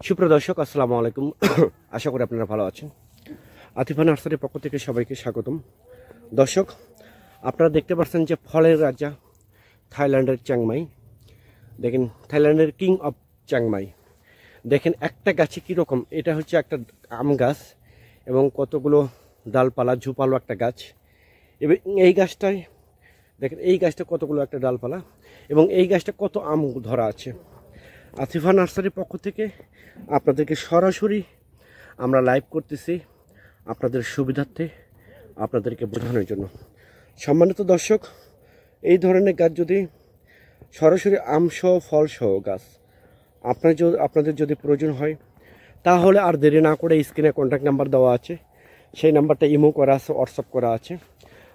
সুপ্রিয় দর্শক, আসসালামু আলাইকুম। আশা করি আপনারা ভালো আছেন। আতিফা নার্সারির পক্ষ থেকে সবাইকে স্বাগতম। দর্শক, আপনারা দেখতে পাচ্ছেন যে ফলের রাজা থাইল্যান্ডের চিংমাই। দেখেন, থাইল্যান্ডের কিং অফ চিংমাই। দেখেন একটা গাছে কীরকম, এটা হচ্ছে একটা আম গাছ এবং কতগুলো ডালপালা, ঝোপালো একটা গাছ। এবং এই গাছটায় দেখেন, এই গাছটা কতগুলো একটা ডালপালা এবং এই গাছটা কত আম ধরা আছে। আতিফা নার্সারির পক্ষ থেকে আপনাদেরকে সরাসরি আমরা লাইভ করতেছি আপনাদের সুবিধার্থে, আপনাদেরকে বোঝানোর জন্য। সম্মানিত দর্শক, এই ধরনের গাছ যদি সরাসরি আমসহ ফলসহ গাছ আপনাদের যদি প্রয়োজন হয়, তাহলে আর দেরি না করে স্ক্রিনে কন্ট্যাক্ট নাম্বার দেওয়া আছে, সেই নাম্বারটা ইমো করা আছে, হোয়াটসঅ্যাপ করা আছে।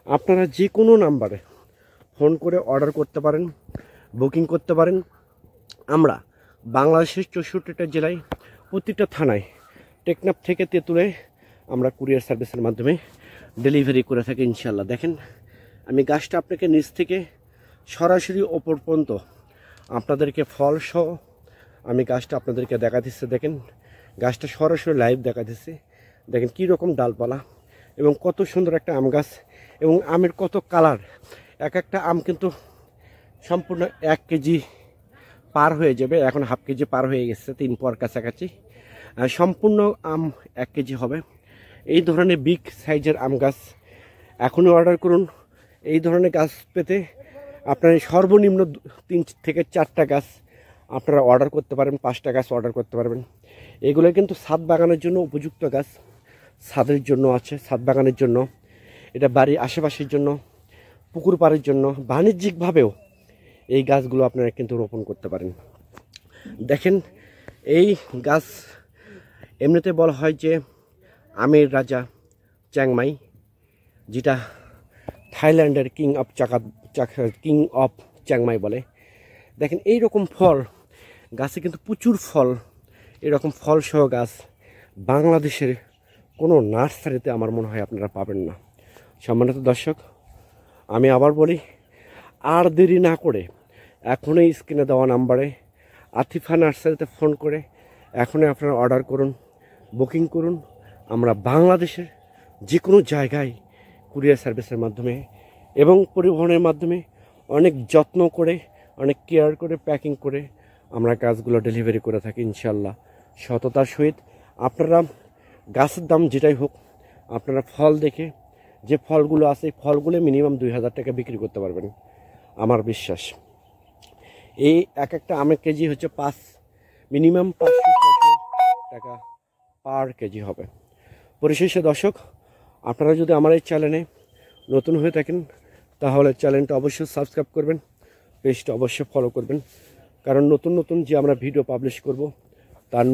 আপনারা যে কোনো নাম্বারে ফোন করে অর্ডার করতে পারেন, বুকিং করতে পারেন। আমরা বাংলাদেশের 64টা জেলায় প্রতিটা থানায় টেকনাফ থেকে তেঁতুলে আমরা কুরিয়ার সার্ভিসের মাধ্যমে ডেলিভারি করে থাকি ইনশাল্লাহ। দেখেন, আমি গাছটা আপনাকে নিচ থেকে সরাসরি ওপর পর্যন্ত আপনাদেরকে ফলসহ আমি গাছটা আপনাদেরকে দেখা দিচ্ছি। দেখেন, গাছটা সরাসরি লাইভ দেখা দিচ্ছি। দেখেন কীরকম ডালপালা এবং কত সুন্দর একটা আম গাছ এবং আমের কত কালার। এক একটা আম কিন্তু সম্পূর্ণ 1 কেজি পার হয়ে যাবে, এখন হাফ কেজি পার হয়ে গেছে, 3 পর কাছাকাছি। সম্পূর্ণ আম 1 কেজি হবে। এই ধরনের বিগ সাইজের আম গাছ এখনই অর্ডার করুন। এই ধরনের গাছ পেতে আপনার সর্বনিম্ন 3 থেকে 4টা গাছ আপনারা অর্ডার করতে পারেন, 5টা গাছ অর্ডার করতে পারবেন। এগুলো কিন্তু ছাদ বাগানের জন্য উপযুক্ত গাছ। ছাদের জন্য আছে, ছাদ বাগানের জন্য, এটা বাড়ির আশেপাশের জন্য, পুকুর পাড়ের জন্য, বাণিজ্যিকভাবেও এই গাছগুলো আপনারা কিন্তু রোপণ করতে পারেন। দেখেন, এই গাছ এমনিতে বলা হয় যে আমের রাজা চিংমাই, যেটা থাইল্যান্ডের কিং অফ চিংমাই বলে। দেখেন এই রকম ফল গাছে কিন্তু প্রচুর ফল, এরকম ফলসহ গাছ বাংলাদেশের কোনো নার্সারিতে আমার মনে হয় আপনারা পাবেন না। সম্মানিত দর্শক, আমি আবার বলি, আর দেরি না করে এখনই স্ক্রিনে দেওয়া নাম্বারে আতিফা নার্সারিতে ফোন করে এখনই আপনারা অর্ডার করুন, বুকিং করুন। আমরা বাংলাদেশের যে কোনো জায়গায় কুরিয়ার সার্ভিসের মাধ্যমে এবং পরিবহনের মাধ্যমে অনেক যত্ন করে, অনেক কেয়ার করে, প্যাকিং করে আমরা গাছগুলো ডেলিভারি করে থাকি ইনশাল্লাহ সততার সহিত। আপনারা গাছের দাম যেটাই হোক, আপনারা ফল দেখে, যে ফলগুলো আছে এই ফলগুলো মিনিমাম 2000 টাকা বিক্রি করতে পারবেন, আমার বিশ্বাস। এই এক একটা আমের কেজি হচ্ছে মিনিমাম 500 টাকা পার কেজি হবে। পরিশেষে দর্শক, আপনারা যদি আমার এই চ্যানেলে নতুন হয়ে থাকেন, তাহলে চ্যানেলটা অবশ্যই সাবস্ক্রাইব করবেন, পেজটা অবশ্যই ফলো করবেন, কারণ নতুন নতুন যে আমরা ভিডিও পাবলিশ করব তার